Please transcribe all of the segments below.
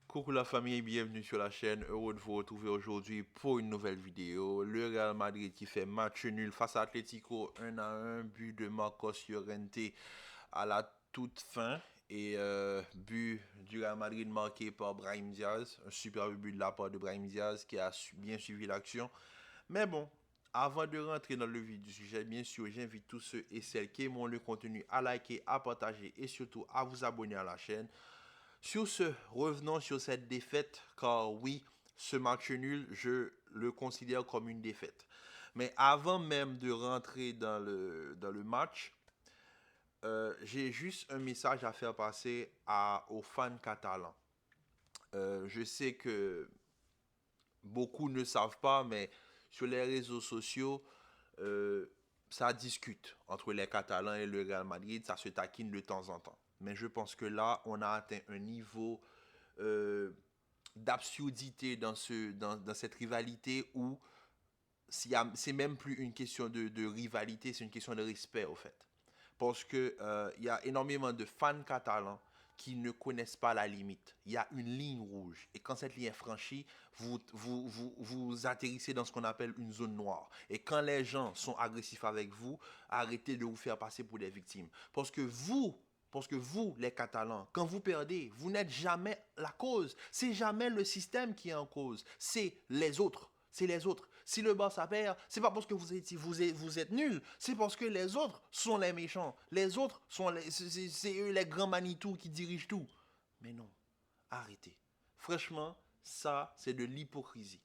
Coucou la famille, bienvenue sur la chaîne. Heureux de vous retrouver aujourd'hui pour une nouvelle vidéo. Le Real Madrid qui fait match nul face à Atlético 1-1, but de Marcos Llorente à la toute fin. Et but du Real Madrid marqué par Brahim Diaz. Un superbe but de la part de Brahim Diaz qui a bien suivi l'action. Mais bon, avant de rentrer dans le vif du sujet, bien sûr, j'invite tous ceux et celles qui aiment le contenu à liker, à partager et surtout à vous abonner à la chaîne. Sur ce, revenons sur cette défaite, car oui, ce match nul, je le considère comme une défaite. Mais avant même de rentrer dans le match, j'ai juste un message à faire passer aux fans catalans. Je sais que beaucoup ne savent pas, mais sur les réseaux sociaux, euh, ça discute entre les Catalans et le Real Madrid, ça se taquine de temps en temps. Mais je pense que là, on a atteint un niveau euh, d'absurdité dans cette rivalité où c'est même plus une question de rivalité, c'est une question de respect au fait. Parce que il y a énormément de fans catalans qui ne connaissent pas la limite. Il y a une ligne rouge. Et quand cette ligne est franchie, vous atterrissez dans ce qu'on appelle une zone noire. Et quand les gens sont agressifs avec vous, arrêtez de vous faire passer pour des victimes. Parce que vous, les Catalans, quand vous perdez, vous n'êtes jamais la cause. C'est jamais le système qui est en cause. C'est les autres. C'est les autres. Si le Barça perd, c'est pas parce que vous êtes nuls, c'est parce que les autres sont les méchants. Les autres c'est eux les grands Manitou qui dirigent tout. Mais non, arrêtez. Franchement, ça, c'est de l'hypocrisie.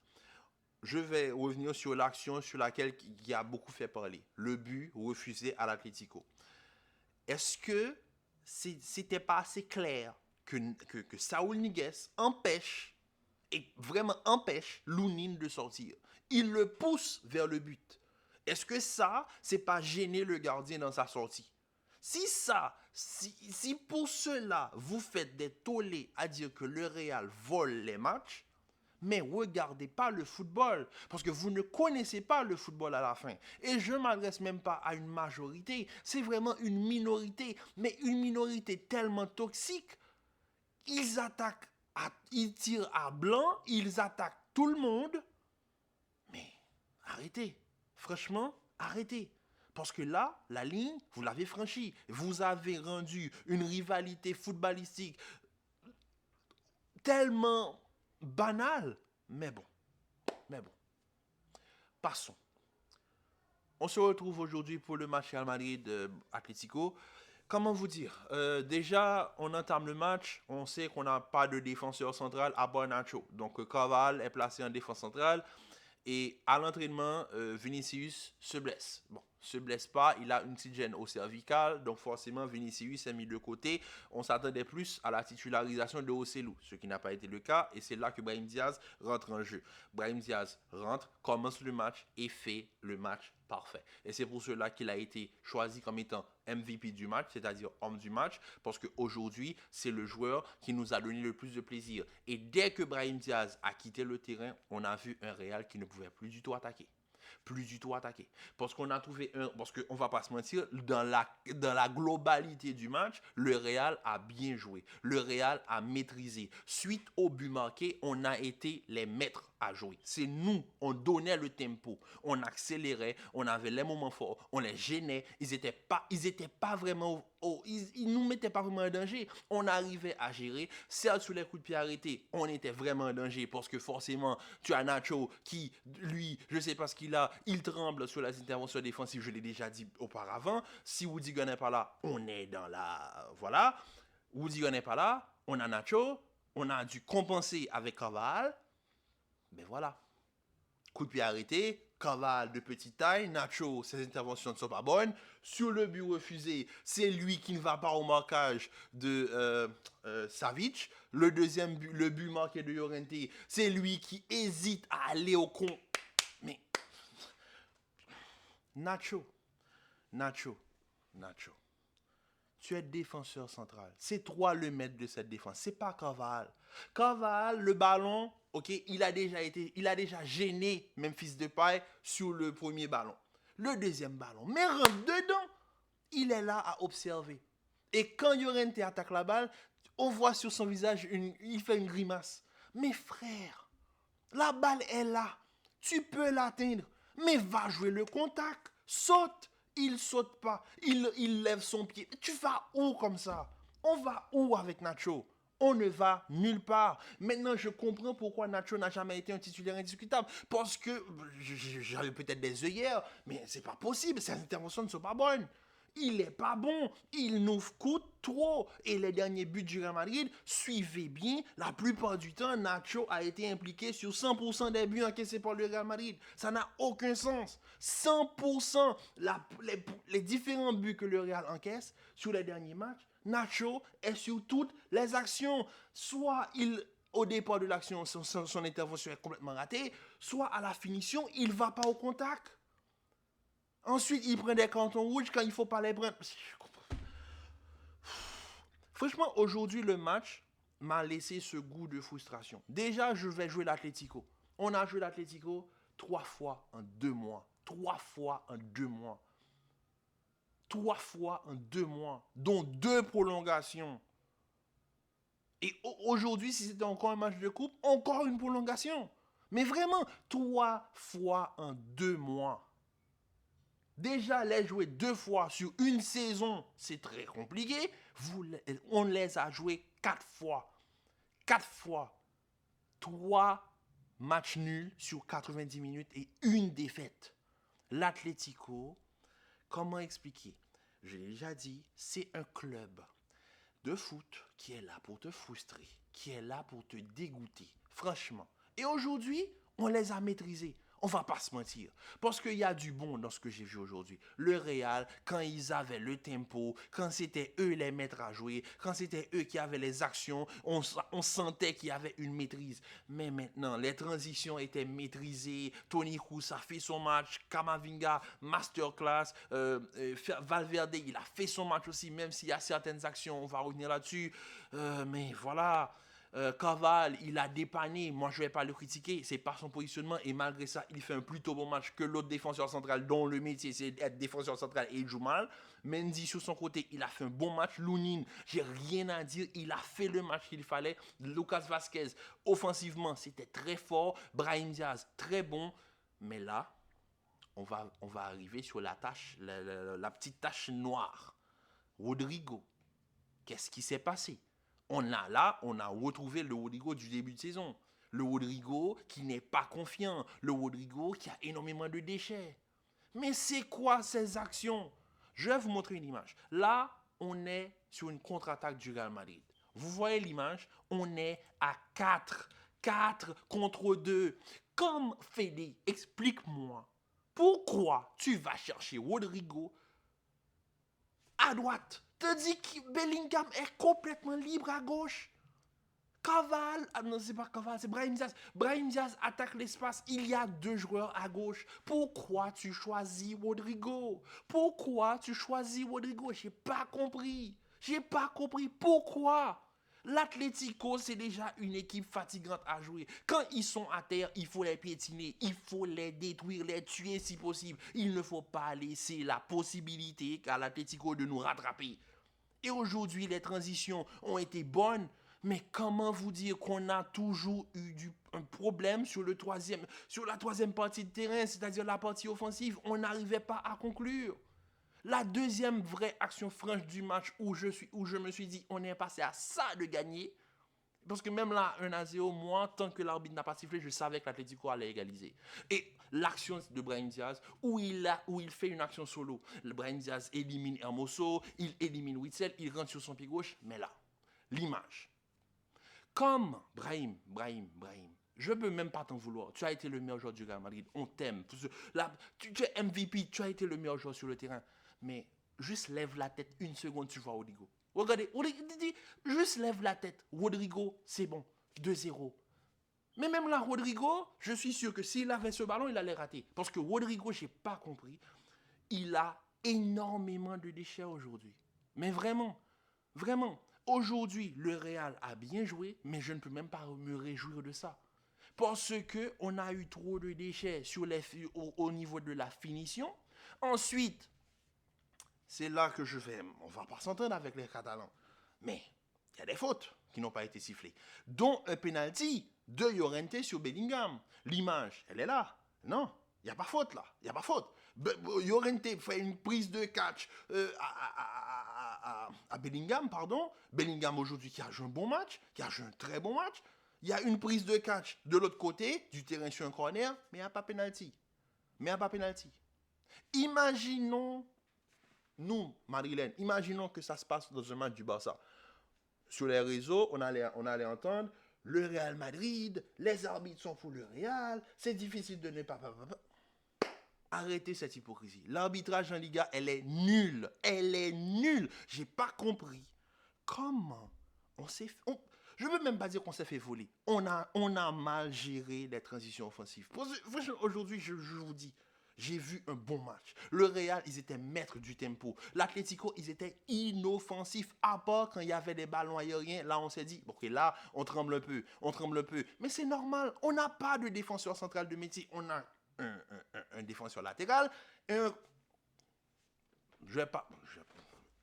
Je vais revenir sur l'action sur laquelle il a beaucoup fait parler. Le but refusé à l'Atlético. Est-ce que c'était pas assez clair que Saúl Ñíguez empêche et vraiment empêche Lounine de sortir. Il le pousse vers le but. Est-ce que ça, c'est pas gêner le gardien dans sa sortie? Si pour cela, vous faites des tollés à dire que le Real vole les matchs, mais regardez pas le football, parce que vous ne connaissez pas le football à la fin. Et je ne m'adresse même pas à une majorité, c'est vraiment une minorité, mais une minorité tellement toxique. Ils tirent à blanc, ils attaquent tout le monde. Mais arrêtez, franchement, arrêtez. Parce que là, la ligne, vous l'avez franchie. Vous avez rendu une rivalité footballistique tellement banale. Mais bon, passons. On se retrouve aujourd'hui pour le match Real Madrid-Atlético. Comment vous dire? Déjà, on entame le match, on sait qu'on n'a pas de défenseur central à part Nacho. Donc, Carval est placé en défense centrale. Et à l'entraînement, Vinicius se blesse. Bon, se blesse pas, il a une petite gêne au cervical, donc forcément Vinicius est mis de côté. On s'attendait plus à la titularisation de Ocelou, ce qui n'a pas été le cas, et c'est là que Brahim Diaz rentre en jeu. Brahim Diaz rentre, commence le match et fait le match parfait. Et c'est pour cela qu'il a été choisi comme étant MVP du match, c'est-à-dire homme du match, parce qu'aujourd'hui, c'est le joueur qui nous a donné le plus de plaisir. Et dès que Brahim Diaz a quitté le terrain, on a vu un Real qui ne pouvait plus du tout attaquer. Plus du tout attaquer. Parce qu'on a trouvé un. Parce qu'on va pas se mentir, dans la globalité du match, le Real a bien joué. Le Real a maîtrisé. Suite au but marqué, on a été les maîtres à jouer. C'est nous, on donnait le tempo, on accélérait, on avait les moments forts, on les gênait, ils étaient pas vraiment, ils nous mettaient pas vraiment en danger. On arrivait à gérer, certes sous les coups de pied arrêtés, on était vraiment en danger parce que forcément, tu as Nacho qui, lui, je sais pas ce qu'il a, il tremble sur les interventions défensives, je l'ai déjà dit auparavant. Si Woody n'est pas là, on est dans la, voilà. Woody n'est pas là, on a Nacho, on a dû compenser avec Carval. Mais voilà, coup de pied arrêté, Caval de petite taille, Nacho, ses interventions ne sont pas bonnes. Sur le but refusé, c'est lui qui ne va pas au marquage de Savic. Le deuxième but, le but marqué de Llorente, c'est lui qui hésite à aller au con. Mais Nacho, Nacho, Nacho. Tu es défenseur central. C'est toi le maître de cette défense. C'est pas Carval. Carval, le ballon, ok, il a déjà gêné Memphis Depay sur le premier ballon. Le deuxième ballon, mais rentre dedans. Il est là à observer. Et quand Llorente attaque la balle, on voit sur son visage, il fait une grimace. Mais frère, la balle est là. Tu peux l'atteindre. Mais va jouer le contact. Saute. Il saute pas. Il lève son pied. Tu vas où comme ça? On va où avec Nacho? On ne va nulle part. Maintenant, je comprends pourquoi Nacho n'a jamais été un titulaire indiscutable. Parce que j'avais peut-être des œillères, mais c'est pas possible. Ses interventions ne sont pas bonnes. Il n'est pas bon. Il nous coûte trop. Et les derniers buts du Real Madrid, suivez bien, la plupart du temps, Nacho a été impliqué sur 100% des buts encaissés par le Real Madrid. Ça n'a aucun sens. 100%. Les différents buts que le Real encaisse sur les derniers matchs, Nacho est sur toutes les actions. Soit au départ de l'action, son intervention est complètement ratée, soit à la finition, il ne va pas au contact. Ensuite, il prend des cartons rouges quand il ne faut pas les prendre. Franchement, aujourd'hui, le match m'a laissé ce goût de frustration. Déjà, je vais jouer l'Atlético. On a joué l'Atlético 3 fois en 2 mois. 3 fois en 2 mois. 3 fois en 2 mois, dont 2 prolongations. Et aujourd'hui, si c'était encore un match de coupe, encore une prolongation. Mais vraiment, 3 fois en 2 mois. Déjà, les jouer 2 fois sur une saison, c'est très compliqué. On les a joués 4 fois. 4 fois. 3 matchs nuls sur 90 minutes et une défaite. L'Atlético, comment expliquer? Je l'ai déjà dit, c'est un club de foot qui est là pour te frustrer, qui est là pour te dégoûter, franchement. Et aujourd'hui, on les a maîtrisés. On va pas se mentir. Parce qu'il y a du bon dans ce que j'ai vu aujourd'hui. Le Real, quand ils avaient le tempo, quand c'était eux les maîtres à jouer, quand c'était eux qui avaient les actions, on sentait qu'il y avait une maîtrise. Mais maintenant, les transitions étaient maîtrisées. Toni Kroos a fait son match. Camavinga, masterclass. Valverde, il a fait son match aussi, même s'il y a certaines actions, on va revenir là-dessus. Mais voilà... Koval, il a dépanné. Moi, je ne vais pas le critiquer. C'est pas son positionnement. Et malgré ça, il fait un plutôt bon match que l'autre défenseur central, dont le métier, c'est d'être défenseur central et il joue mal. Mendy, sur son côté, il a fait un bon match. Lunin, j'ai rien à dire. Il a fait le match qu'il fallait. Lucas Vazquez, offensivement, c'était très fort. Brahim Diaz, très bon. Mais là, on va arriver sur la tâche, la petite tache noire. Rodrigo, qu'est-ce qui s'est passé? On a retrouvé le Rodrigo du début de saison. Le Rodrigo qui n'est pas confiant. Le Rodrigo qui a énormément de déchets. Mais c'est quoi ces actions? Je vais vous montrer une image. Là, on est sur une contre-attaque du Real Madrid. Vous voyez l'image? On est à 4. 4 contre 2. Comme Fede, explique-moi. Pourquoi tu vas chercher Rodrigo à droite? Te dit que Bellingham est complètement libre à gauche. Koval, non c'est pas Koval, c'est Brahim Diaz. Brahim Diaz attaque l'espace, il y a 2 joueurs à gauche. Pourquoi tu choisis Rodrigo? Pourquoi tu choisis Rodrigo? J'ai pas compris pourquoi. L'Atlético, c'est déjà une équipe fatigante à jouer. Quand ils sont à terre, il faut les piétiner, il faut les détruire, les tuer si possible. Il ne faut pas laisser la possibilité à l'Atlético de nous rattraper. Et aujourd'hui, les transitions ont été bonnes, mais comment vous dire qu'on a toujours eu un problème sur la troisième partie de terrain, c'est-à-dire la partie offensive, on n'arrivait pas à conclure. La deuxième vraie action franche du match où je me suis dit, on est passé à ça de gagner, parce que même là, 1-0, moi, tant que l'arbitre n'a pas sifflé, je savais que l'Atlético allait égaliser. Et l'action de Brahim Diaz, où il fait une action solo. Le Brahim Diaz élimine Hermoso, il élimine Witsel, il rentre sur son pied gauche. Mais là, l'image. Comme Brahim, je ne peux même pas t'en vouloir. Tu as été le meilleur joueur du Real Madrid. On t'aime. Tu es MVP, tu as été le meilleur joueur sur le terrain. Mais juste lève la tête une seconde, tu vois Rodrigo. Regardez, juste lève la tête. Rodrigo, c'est bon. 2-0. Mais même là, Rodrigo, je suis sûr que s'il avait ce ballon, il allait rater. Parce que Rodrigo, je n'ai pas compris, il a énormément de déchets aujourd'hui. Mais vraiment, vraiment. Aujourd'hui, le Real a bien joué, mais je ne peux même pas me réjouir de ça. Parce qu'on a eu trop de déchets au niveau de la finition. Ensuite, c'est là que on va pas s'entendre avec les Catalans. Mais Il y a des fautes qui n'ont pas été sifflées, dont un penalty de Llorente sur Bellingham. L'image, elle est là. Non, il n'y a pas faute là. Il n'y a pas faute. Llorente fait une prise de catch à Bellingham, pardon. Bellingham aujourd'hui qui a joué un bon match, qui a joué un très bon match. Il y a une prise de catch de l'autre côté du terrain sur un corner, mais il n'y a pas penalty. Mais il n'y a pas penalty. Imaginons, nous, Madrilène, imaginons que ça se passe dans un match du Barça. Sur les réseaux, on allait entendre le Real Madrid, les arbitres sont pour le Real, c'est difficile de ne pas. Arrêtez cette hypocrisie. L'arbitrage en Liga, elle est nulle. Elle est nulle. J'ai pas compris comment on s'est fait. Je ne veux même pas dire qu'on s'est fait voler. On a mal géré les transitions offensives. Aujourd'hui, je vous dis, j'ai vu un bon match. Le Real, ils étaient maîtres du tempo. L'Atlético, ils étaient inoffensifs. À part quand il y avait des ballons aériens, là, on s'est dit, ok, là, on tremble un peu. Mais c'est normal. On n'a pas de défenseur central de métier. On a un défenseur latéral et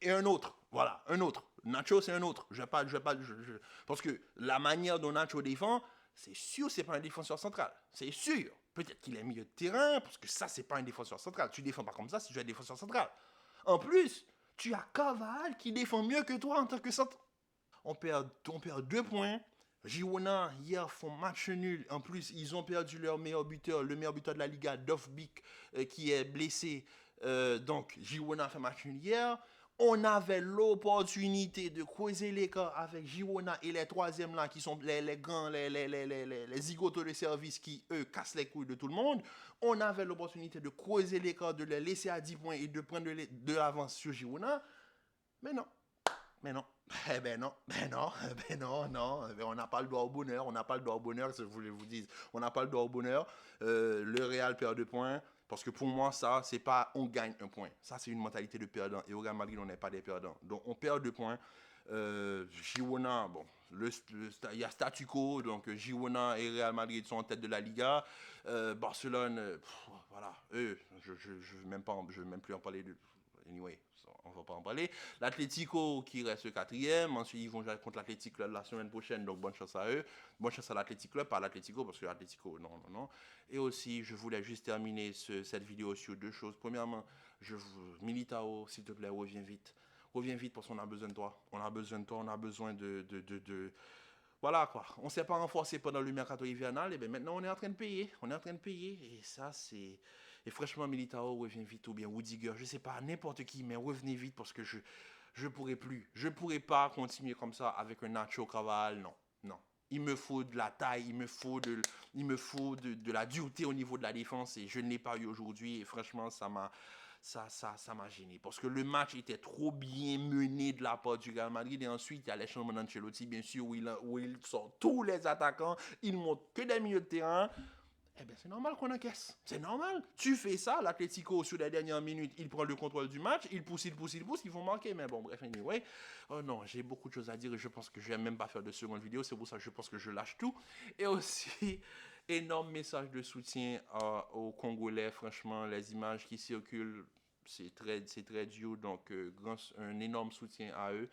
et un autre. Voilà, un autre. Nacho, c'est un autre. Parce que la manière dont Nacho défend, c'est sûr, c'est pas un défenseur central. C'est sûr. Peut-être qu'il est milieu de terrain, parce que ça, c'est pas un défenseur central. Tu défends pas comme ça si tu es un défenseur central. En plus, tu as Carvajal qui défend mieux que toi en tant que central. On perd 2 points. Girona, hier, font match nul. En plus, ils ont perdu leur meilleur buteur, le meilleur buteur de la Liga, Dovbik, qui est blessé. Donc, Girona fait match nul hier. On avait l'opportunité de creuser l'écart avec Girona et les troisièmes là, qui sont les grands, les zigotos de service qui, eux, cassent les couilles de tout le monde. On avait l'opportunité de creuser l'écart, de les laisser à 10 points et de prendre de l'avance sur Girona. Mais non. Non. On n'a pas le droit au bonheur. Si je voulais vous dire. On n'a pas le droit au bonheur. Le Real perd 2 points. Parce que pour moi, ça, c'est pas on gagne 1 point. Ça, c'est une mentalité de perdant. Et au Real Madrid, on n'est pas des perdants. Donc, on perd 2 points. Girona, bon, il y a statu quo. Donc, Girona et Real Madrid sont en tête de la Liga. Barcelone, voilà. Eux, je ne veux même plus en parler de. Anyway, on va pas en parler. L'Atlético qui reste 4e. Ensuite, ils vont jouer contre l'Atlético Club la semaine prochaine. Donc, bonne chance à eux. Bonne chance à l'Atlético Club, pas l'Atlético, parce que l'Atlético, non. Et aussi, je voulais juste terminer cette vidéo sur 2 choses. Premièrement, Militao, s'il te plaît, reviens vite. Reviens vite parce qu'on a besoin de toi. On a besoin de voilà quoi. On ne s'est pas renforcé pendant le mercato hivernal. Et bien maintenant, on est en train de payer. Et ça, c'est. Et franchement, Militao, reviens vite. Ou bien Rudiger, je ne sais pas, n'importe qui, mais revenez vite parce que je pourrais plus. Je ne pourrais pas continuer comme ça avec un Nacho Carvajal. Non. Il me faut de la taille, il me faut de la dureté au niveau de la défense. Et je ne l'ai pas eu aujourd'hui. Et franchement, ça m'a gêné. Parce que le match était trop bien mené de la part du Real Madrid. Et ensuite, il y a les changements d'Ancelotti, bien sûr, où il sort tous les attaquants. Il ne montre que des milieux de terrain. Eh bien, c'est normal qu'on encaisse. C'est normal. Tu fais ça, l'Atlético, sur les dernières minutes, il prend le contrôle du match, il pousse, ils vont manquer. Mais bon, bref, anyway. Oh non, j'ai beaucoup de choses à dire et je pense que je ne vais même pas faire de seconde vidéo. C'est pour ça que je pense que je lâche tout. Et aussi, énorme message de soutien aux Congolais. Franchement, les images qui circulent, c'est très dur. Donc, un énorme soutien à eux.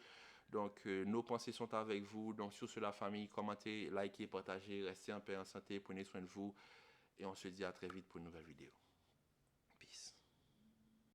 Donc, nos pensées sont avec vous. Donc, sur ce, la famille, commentez, likez, partagez, restez en paix, en santé, prenez soin de vous. Et on se dit à très vite pour une nouvelle vidéo.